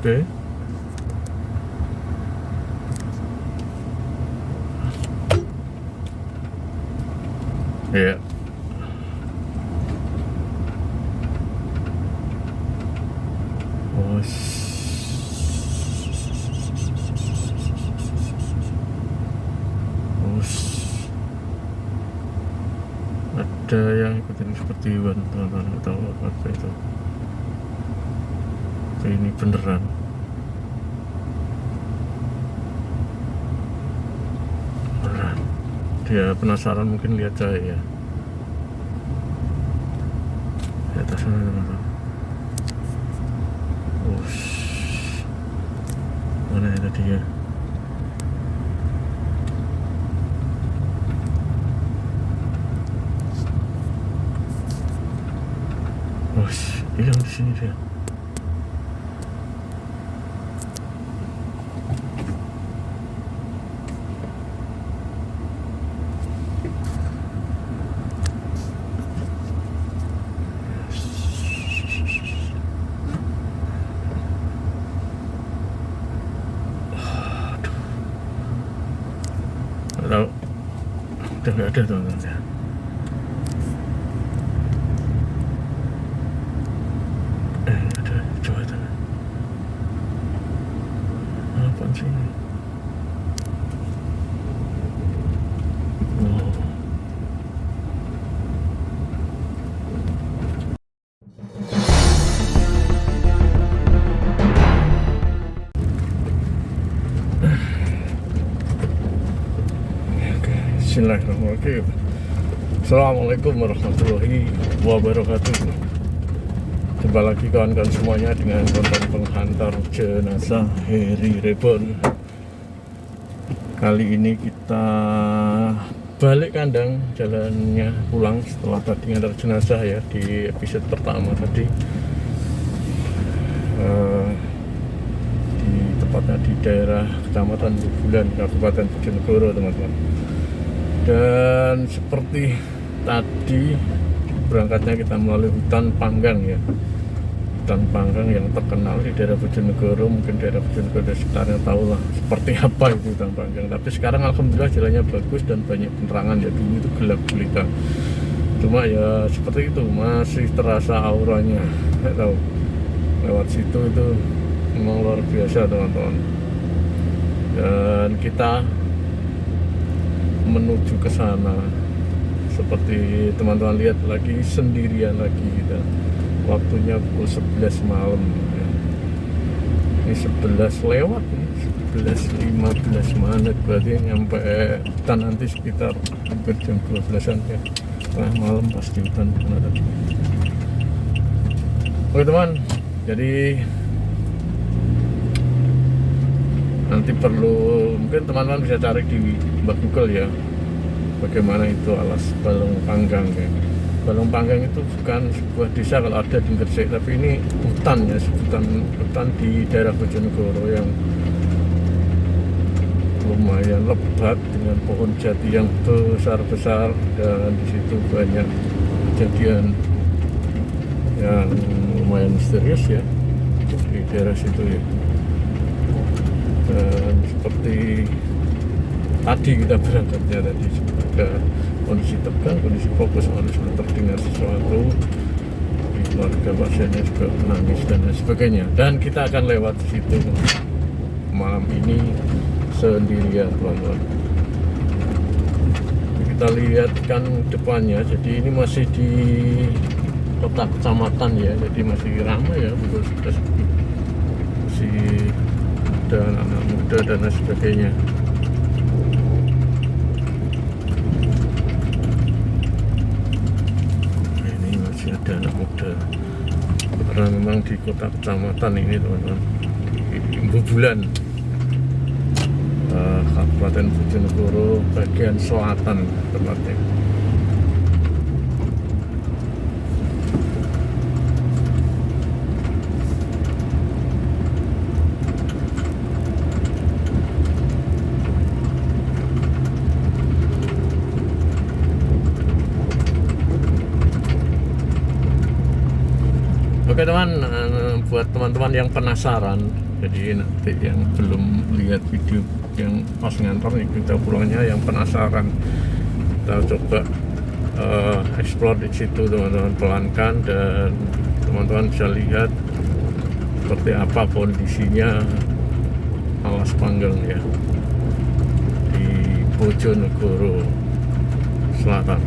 Oke. Iya. Oh, ada yang ikutin seperti teman-teman, tahu apa itu. Tapi ini beneran. Dia penasaran, mungkin lihat saya ya. Di atas sana teman-teman. Mana ya tadi ya? Hilang di sini dia. Tahu, udah nggak ada teman-teman ya. Ada, coba tuh. Apaan sih ini? Wow. Bismillahirrahmanirrahim. Assalamualaikum warahmatullahi wabarakatuh. Jumpa lagi kawan-kawan semuanya dengan konten penghantar jenazah Harry Reborn. Kali ini kita balik kandang, jalannya pulang setelah tadi ngantar jenazah ya di episode pertama tadi. Tepatnya di daerah Kecamatan Bubulan, Kabupaten Bojonegoro teman-teman. Dan seperti tadi berangkatnya kita melalui hutan panggang ya, hutan panggang yang terkenal di daerah Bojonegoro. Mungkin daerah Bojonegoro sekitarnya tahu lah seperti apa itu hutan panggang. Tapi sekarang alhamdulillah jalannya bagus dan banyak penerangan ya. Dulu itu gelap gulita, cuma ya seperti itu, masih terasa auranya. Nggak tahu, lewat situ itu memang luar biasa teman-teman. Dan kita menuju ke sana, seperti teman-teman lihat, lagi sendirian lagi kita. Waktunya pukul 11 malam ya. Ini 11 lewat nih, 11:15 menit, berarti nyampe hutan nanti sekitar hampir jam 12-an ya. Tengah malam pasti hutan benar. Oke teman, jadi nanti perlu, mungkin teman-teman bisa cari di Google ya, bagaimana itu alas Balong Panggang ya. Balong Panggang itu bukan sebuah desa kalau ada di Gresik, tapi ini hutan ya, hutan di daerah Bojonegoro yang lumayan lebat dengan pohon jati yang besar-besar, dan di situ banyak kejadian yang lumayan misterius ya di daerah situ ya. Dan seperti tadi kita berangkatnya tadi ada kondisi tegang, kondisi fokus, sudah terdengar sesuatu, keluarga pasiennya juga menangis dan lain sebagainya. Dan kita akan lewat situ malam ini sendirian teman-teman. Kita lihat kan depannya, jadi ini masih di kota kecamatan ya, jadi masih ramai ya, betul, sudah sepi, masih ada anak muda dan lain sebagainya. Ini masih ada anak muda, karena memang di kota kecamatan ini teman-teman, di Bubulan, Kabupaten Bojonegoro bagian selatan tepatnya. Oke teman, buat teman-teman yang penasaran, jadi nanti yang belum lihat video yang pas ngantor nih kita pulangnya, yang penasaran kita coba explore di situ teman-teman, pelankan, dan teman-teman bisa lihat seperti apa kondisinya Alas Panggang ya di Bojonegoro Selatan.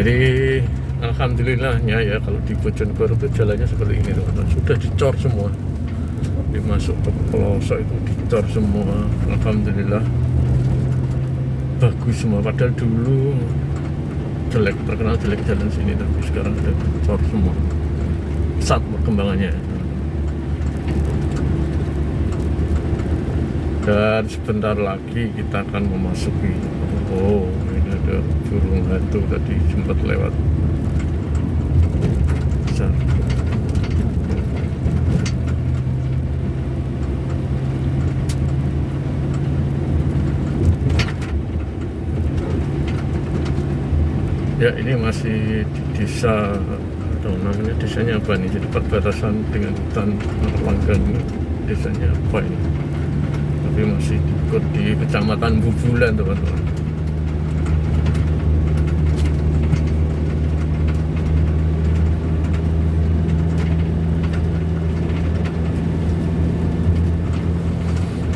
Jadi alhamdulillahnya ya, kalau di Bojonegoro itu jalannya seperti ini teman-teman, sudah dicor semua, dimasuk ke pelosok itu dicor semua. Alhamdulillah bagus semua, padahal dulu jelek, terkenal jelek jalan sini, tapi sekarang sudah dicor semua, pesat perkembangannya. Dan sebentar lagi kita akan memasuki, oh ini ada burung hantu tadi sempat lewat. Besar. Ya, ini masih di desa, atau namanya desanya apa nih, jadi perbatasan dengan hutan Panggang. Desanya apa ini, tapi masih ikut di Kecamatan Bubulan teman-teman.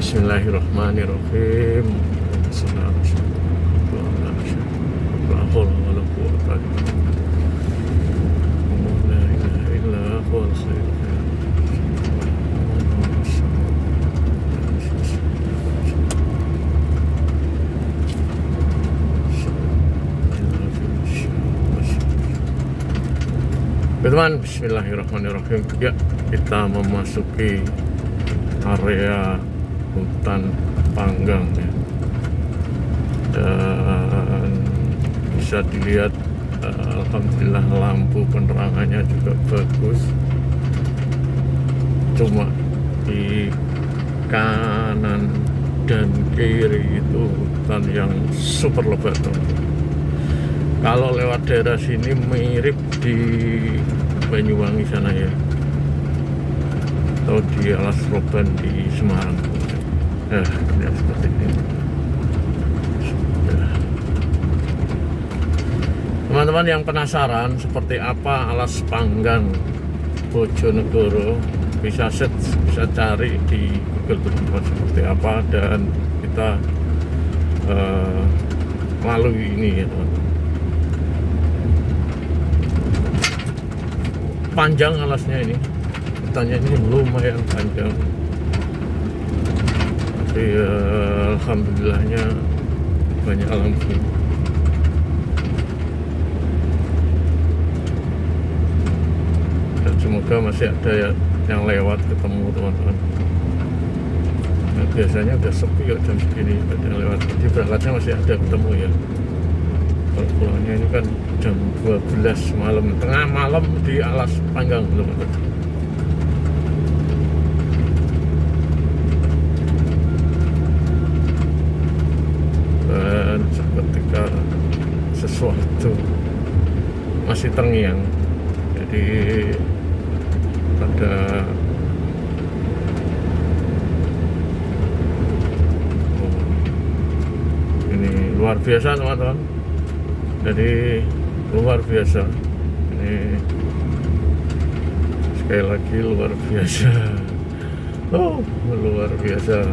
Bismillahirrahmanirrahim. Teman, bismillahirrahmanirrahim. Ya, kita memasuki area hutan Panggang ya. Dan bisa dilihat alhamdulillah lampu penerangannya juga bagus. Cuma di kanan dan kiri itu hutan yang super lebat. Kalau lewat daerah sini mirip di Banyuwangi sana ya, atau di Alas Roban di Semarang. Ya seperti ini. Teman-teman yang penasaran seperti apa Alas Panggang Bojonegoro, bisa cari di Google tempat seperti apa, dan kita melalui ini ya teman-teman. Panjang alasnya ini, hutannya ini lumayan panjang, tapi alhamdulillahnya banyak lampu. Dan semoga masih ada ya yang lewat ketemu teman-teman. Nah, biasanya udah sepi ya jam segini, ada yang lewat, jadi berangkatnya masih ada ketemu ya. Kalau pulangnya ini kan jam 12 malam, tengah malam di Alas Panggang teman-teman. Dan ketika sesuatu masih terngiang, jadi ada ini luar biasa teman-teman. Jadi luar biasa, ini sekali lagi luar biasa. Oh, luar biasa.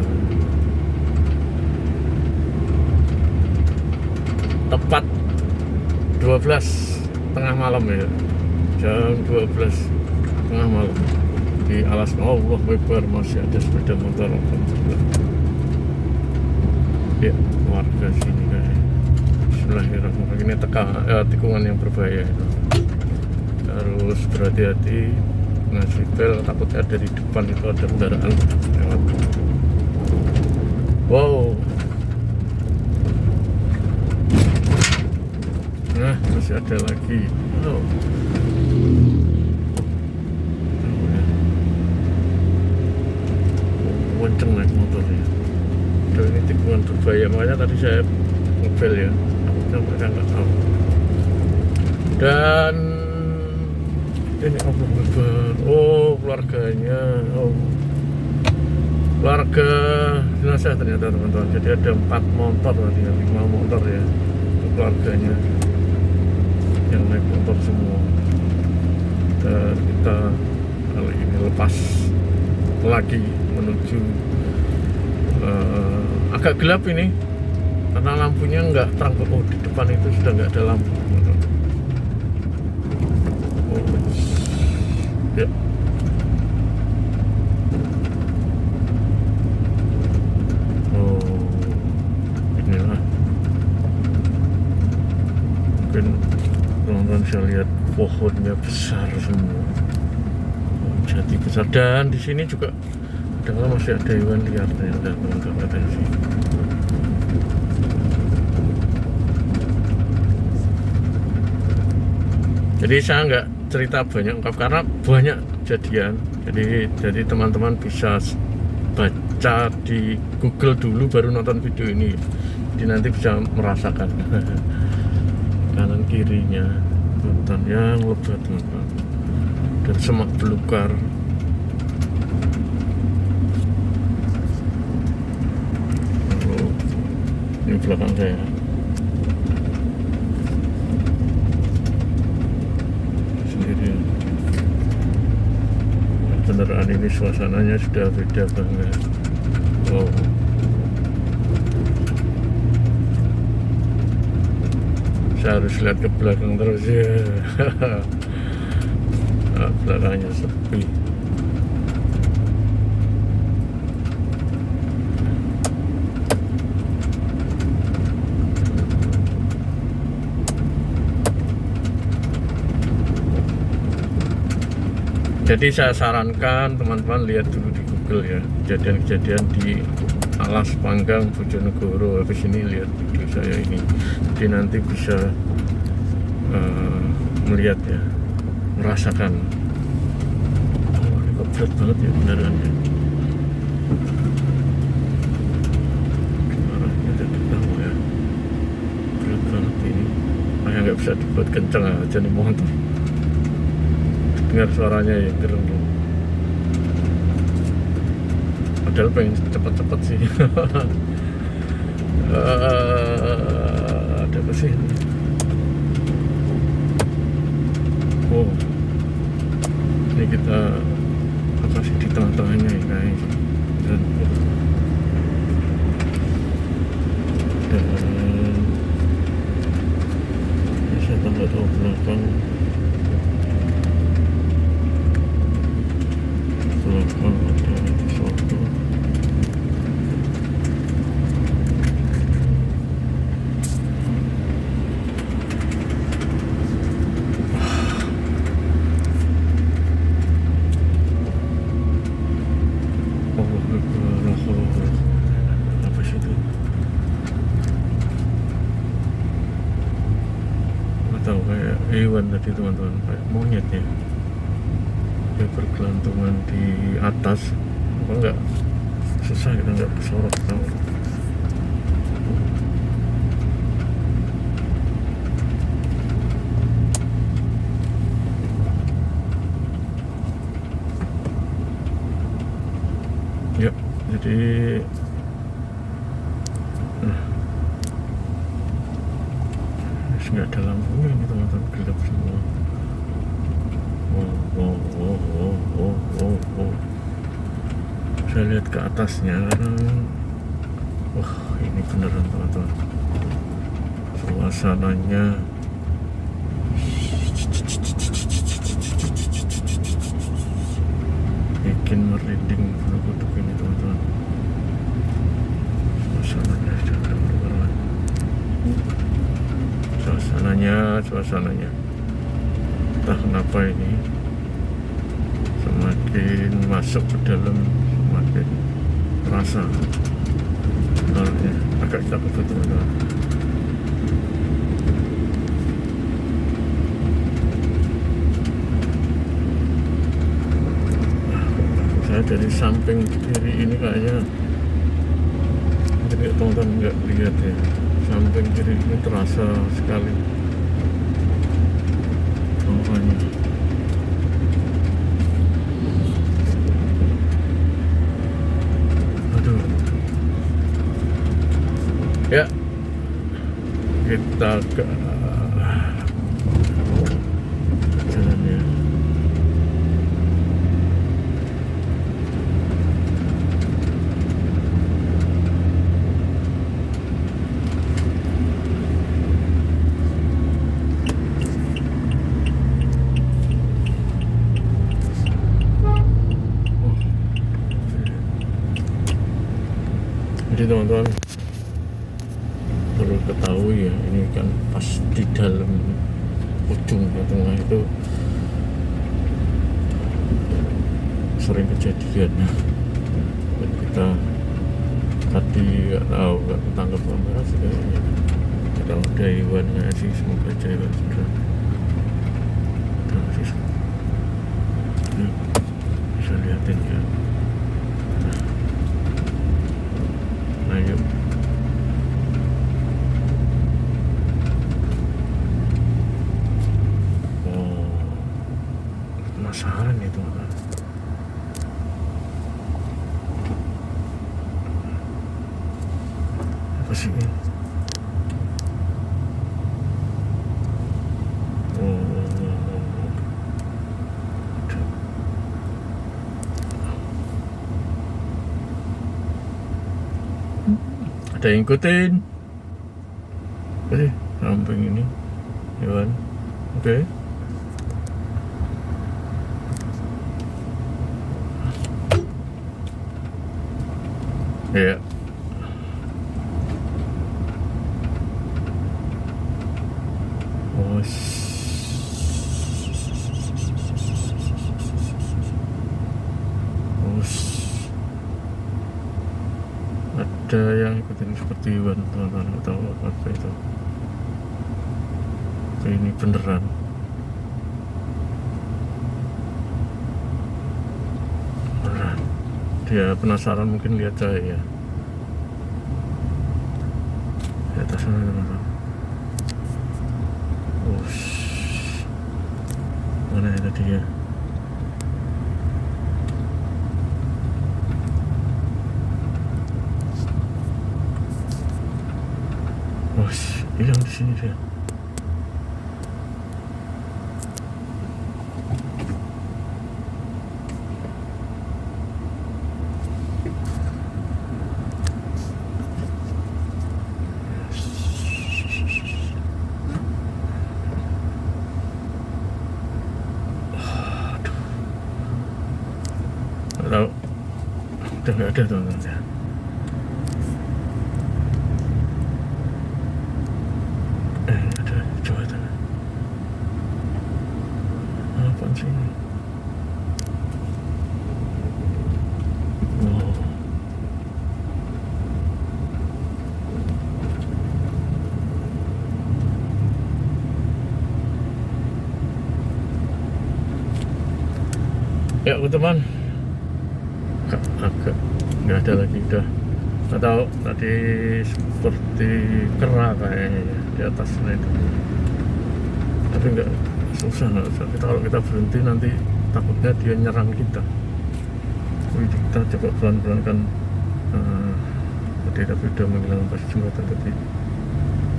Tepat 12 tengah malam ya, jam 12 tengah malam di Alas. Allah Akbar, masih ada sepeda motor. Ya, warga sini guys. Bismillahirrahmanirrahim. Ini tikungan yang berbahaya itu. Harus berhati-hati, ngasih bel, takutnya ada di depan itu ada kendaraan lewat. Wow. Nah, masih ada lagi. Oh. Kenceng naik motornya. tikungan berbahaya, makanya tadi saya mobil ya, mereka nggak tahu. Dan ini keluarganya, keluarga jenazah ternyata teman-teman. Jadi ada 4 motor tadi, 5 motor ya, keluarganya yang naik motor semua. Dan kita kali ini lepas lagi menuju agak gelap ini karena lampunya nggak terang. Di depan itu sudah nggak ada lampu. Ya. Inilah mungkin teman-teman bisa lihat pohonnya besar semua, jati besar. Dan di sini juga masih ada hewan liar ternyata teman-teman. Jadi saya nggak cerita banyak karena banyak kejadian. Jadi teman-teman bisa baca di Google dulu baru nonton video ini. Jadi nanti bisa merasakan kanan kirinya hutan yang lebat teman-teman, dan semak belukar. Ini belakang saya. Sendirian. Beneran ini suasananya sudah beda banget. Wow. Saya harus lihat ke belakang terus ya. Nah, belakangnya sepi. Jadi saya sarankan teman-teman lihat dulu di Google ya, kejadian-kejadian di Alas Panggang, Bojonegoro. Habis ini lihat video saya ini, jadi nanti bisa melihat ya, merasakan. Ini kok berat banget ya kendaraannya. Arahnya jadi tahu ya, berat banget ini. Makanya nggak bisa dibuat kenceng aja nih motor. Dengar suaranya ya gereng. Padahal pengen cepet-cepet sih. Ada apa sih? Oh, ini kita apa sih di tengah-tengahnya ya guys. Dan saya tambah tahu belakang. Apa sih itu? Nggak tahu, kayak hewan tadi teman-teman, kayak monyet ya. Dia bergelantungan di atas. Apa enggak susah kita nggak kesorot tahu. Ya, jadi nggak ada lampunya ini teman-teman, gelap semua. Saya lihat ke atasnya karena wah, ini beneran teman-teman, suasananya bikin merinding bulu kuduk ini teman-teman. Suasananya sudah bener-bener. Suasananya entah kenapa ini semakin masuk ke dalam semakin terasa. Agak takut teman-teman. Saya dari samping kiri ini kayaknya jadi teman-teman nggak lihat ya, samping kiri ini terasa sekali bawahnya. Aduh ya, kita ke jalannya. Jadi teman-teman perlu ketahui ya, ini kan pas di dalam ujung tengah itu sering kejadian. Dan kita tadi nggak tahu, nggak ketangkep kamera sebenarnya. Kalau ada hewan nggak sih, semoga aja hewan sudah sih. Ini bisa lihatin ya. Nah yuk, penasaran itu apa sih ini? Ada yang ikutin apa sih samping ini hewan. Oke. Ya. Oh, ada yang ikutin seperti hewan teman-teman, atau apa itu. Ini beneran dia penasaran, mungkin lihat saya ya di atas sana teman-teman. Mana ya tadi ya? Hilang di sini dia. Tahu udah nggak ada teman-teman ya. Ada coba tanya apa sih ini? Ya teman, agak nggak ada lagi, udah nggak tahu tadi seperti kera kayaknya ya di atasnya itu, tapi nggak susah kalau kita berhenti nanti takutnya dia nyerang kita. Kita coba pelan-pelan kan. Tadi tapi udah menghilang pas jembatan tadi,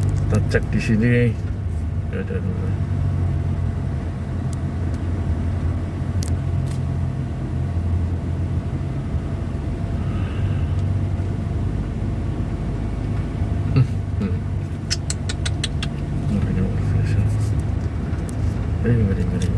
kita cek di sini nggak ada teman. Ngeri.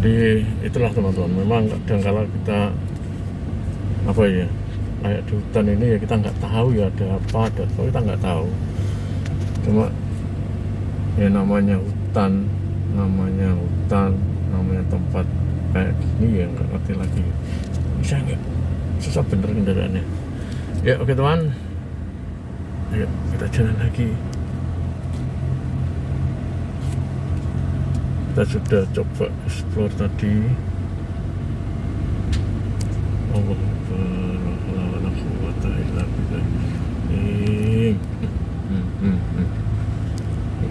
Jadi itulah teman-teman, memang kadang-kala kita apa ya, kayak di hutan ini ya kita nggak tahu ya ada apa, kita nggak tahu. Cuma ya namanya hutan, namanya tempat kayak gini ya nggak ngerti lagi, bisa nggak susah bener kendaraannya ya. Oke teman, ayo kita jalan lagi. Kita sudah coba explore tadi. Allah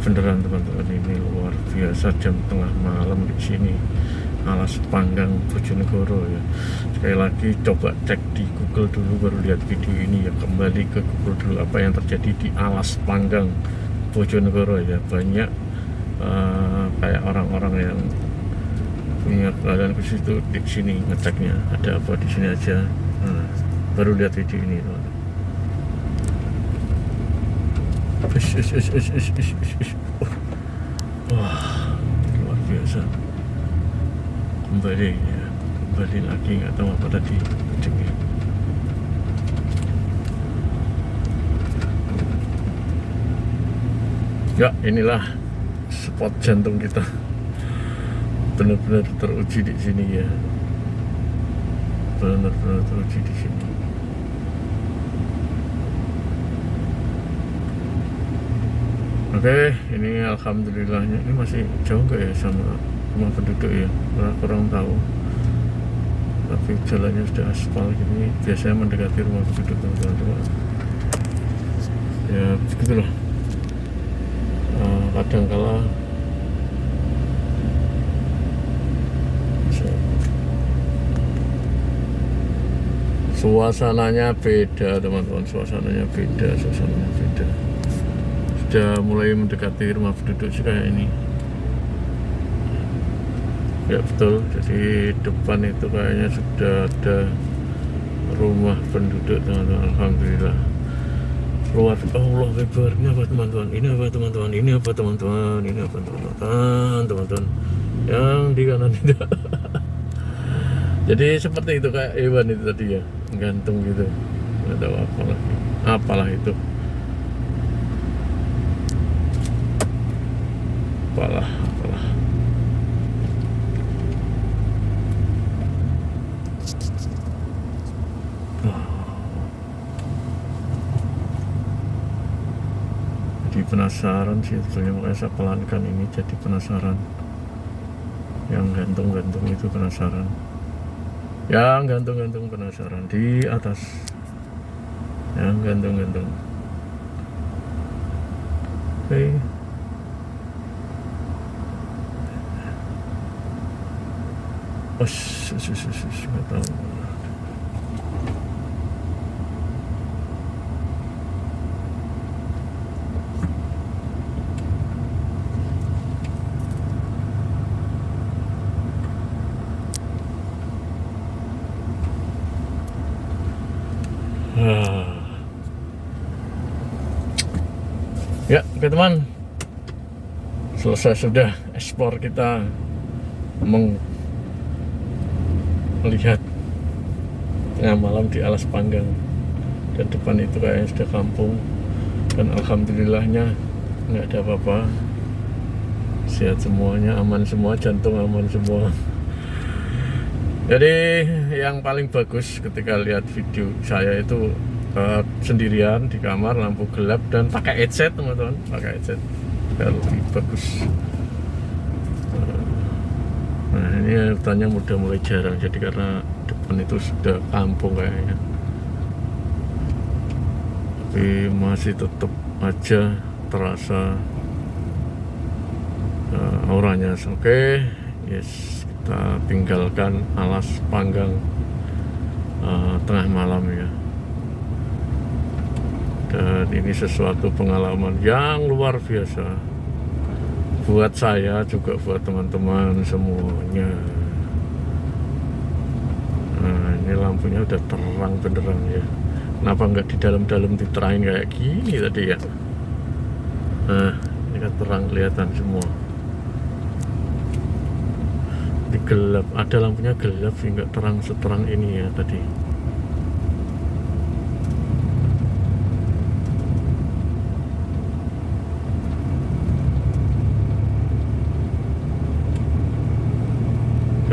beneran teman-teman, ini luar biasa. Jam tengah malam di sini, Alas Panggang Bojonegoro ya. Sekali lagi coba cek di Google dulu baru lihat video ini ya. Kembali ke Google dulu apa yang terjadi di Alas Panggang Bojonegoro ya. Banyak kayak orang-orang yang punya keahlian khusus itu di sini ngeceknya ada apa di sini aja. Baru lihat video ini teman. Wah, luar biasa. Kembali lagi, nggak tahu apa tadi ujungnya. Ya, inilah spot jantung kita, benar-benar teruji di sini ya, benar-benar teruji di sini. Oke, ini alhamdulillahnya. Ini masih jauh nggak ya sama rumah penduduk ya? Kurang tahu. Tapi jalannya sudah aspal gini, biasanya mendekati rumah penduduk teman-teman. Ya begitulah. Kadangkala suasananya beda teman-teman, suasananya beda. Sudah mulai mendekati rumah penduduk sih kayak ini ya, betul. Jadi depan itu kayaknya sudah ada rumah penduduk teman-teman. Alhamdulillah. Luar Allah Akbar. Ini apa teman-teman? Ini apa teman-teman? Ini apa teman-teman? Ini apa teman-teman? Yang di kanan itu. Jadi seperti itu, kayak hewan itu tadi ya, gantung gitu. Nggak tahu apalah itu. Apalah. Jadi penasaran sih sebetulnya, makanya saya pelankan ini. Jadi penasaran. Yang gantung-gantung itu penasaran. Yang gantung-gantung penasaran di atas. Yang gantung-gantung. Oke. Nggak tahu. Ya, oke teman. Selesai sudah ekspor kita melihat tengah malam di Alas Panggang, dan depan itu kayaknya sudah kampung, dan alhamdulillahnya nggak ada apa-apa, sehat semuanya, aman semua, jantung aman semua. Jadi yang paling bagus ketika lihat video saya itu sendirian di kamar, lampu gelap, dan pakai headset teman-teman, pakai headset lebih bagus. Nah ini hutannya udah mulai jarang, jadi karena depan itu sudah kampung kayaknya, tapi masih tetap aja terasa auranya. Oke, yes, kita tinggalkan Alas Panggang tengah malam ya. Dan ini sesuatu pengalaman yang luar biasa buat saya, juga buat teman-teman semuanya. Nah ini lampunya udah terang benderang ya. Kenapa nggak di dalam-dalam diterangin kayak gini tadi ya? Nah ini kan terang, kelihatan semua. Di gelap, ada lampunya gelap sih, nggak terang seterang ini ya tadi.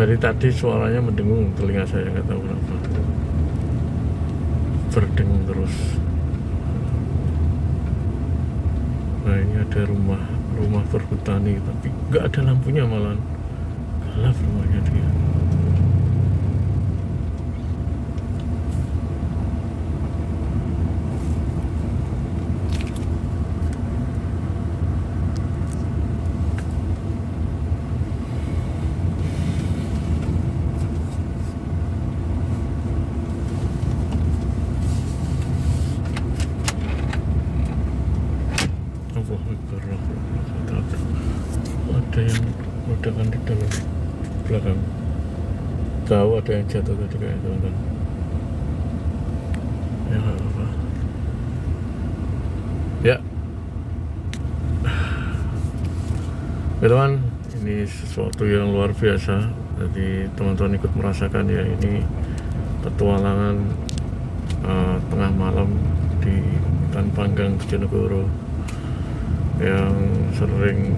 Dari tadi suaranya mendengung telinga saya, nggak tahu kenapa. Berdengung terus. Nah ini ada rumah perhutani, tapi nggak ada lampunya, malah gelap rumahnya dia. Ada yang ledakan di dalam belakang. Tahu ada yang jatuh tadi kayak teman-teman. Ya nggak apa-apa. Ya. Oke teman, ini sesuatu yang luar biasa. Jadi teman-teman ikut merasakan ya, ini petualangan tengah malam di hutan Panggang Bojonegoro yang sering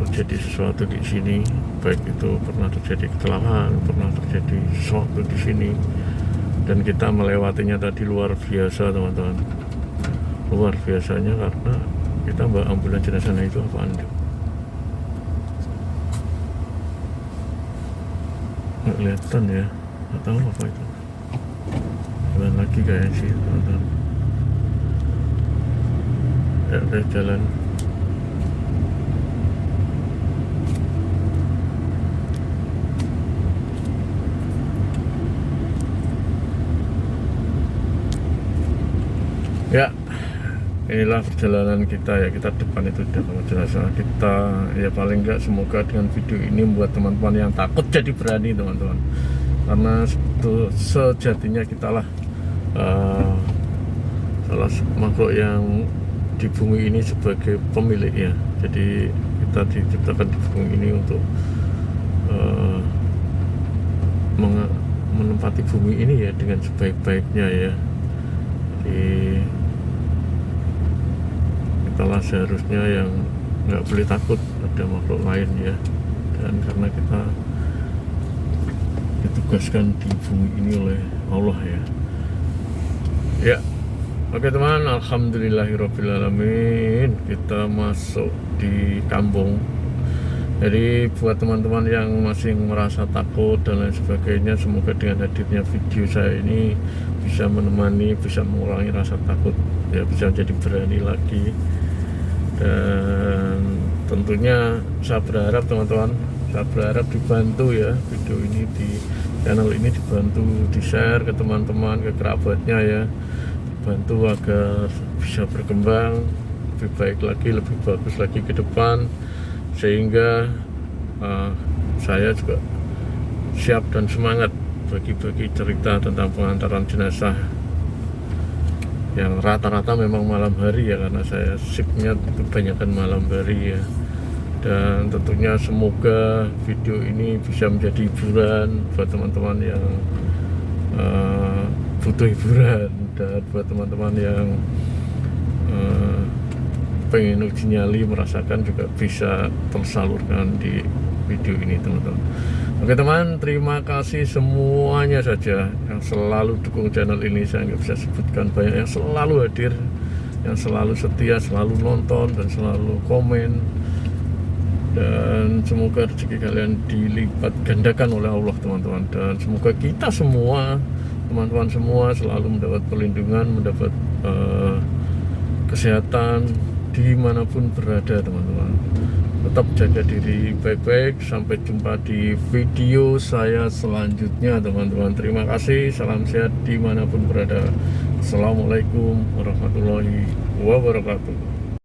terjadi sesuatu di sini, baik itu pernah terjadi kecelakaan, pernah terjadi sesuatu di sini, dan kita melewatinya tadi luar biasa teman-teman. Luar biasanya karena kita bawa ambulans jenazah itu apaan tuh? Nggak kelihatan ya, nggak tahu apa itu. Jalan lagi kayaknya sih teman-teman. Ya udah jalan. Ya, inilah perjalanan kita ya. Kita depan itu udah sama jenazah kita ya. Paling enggak semoga dengan video ini membuat teman-teman yang takut jadi berani teman-teman, karena sejatinya kita lah salah makhluk yang di bumi ini sebagai pemilik ya. Jadi kita diciptakan di bumi ini untuk menempati bumi ini ya dengan sebaik-baiknya ya. Jadi kita seharusnya yang nggak boleh takut ada makhluk lain ya, dan karena kita ditugaskan di bumi ini oleh Allah ya. Ya, oke teman, alhamdulillahirobbilalamin, kita masuk di kampung. Jadi buat teman-teman yang masih merasa takut dan lain sebagainya, semoga dengan hadirnya video saya ini bisa menemani, bisa mengurangi rasa takut ya, bisa jadi berani lagi. Dan tentunya saya berharap teman-teman, saya berharap dibantu ya, video ini di channel ini dibantu di share ke teman-teman, ke kerabatnya ya, dibantu agar bisa berkembang lebih baik lagi, lebih bagus lagi ke depan, sehingga saya juga siap dan semangat bagi-bagi cerita tentang pengantaran jenazah yang rata-rata memang malam hari ya, karena saya shiftnya kebanyakan malam hari ya. Dan tentunya semoga video ini bisa menjadi hiburan buat teman-teman yang butuh hiburan, dan buat teman-teman yang pengen uji nyali merasakan juga bisa tersalurkan di video ini teman-teman. Oke teman, terima kasih semuanya saja yang selalu dukung channel ini. Saya nggak bisa sebutkan, banyak yang selalu hadir, yang selalu setia, selalu nonton dan selalu komen. Dan semoga rezeki kalian dilipat gandakan oleh Allah teman-teman, dan semoga kita semua, teman-teman semua, selalu mendapat perlindungan, mendapat kesehatan dimanapun berada teman-teman. Tetap jaga diri baik-baik. Sampai jumpa di video saya selanjutnya teman-teman. Terima kasih, salam sehat dimanapun berada. Assalamualaikum warahmatullahi wabarakatuh.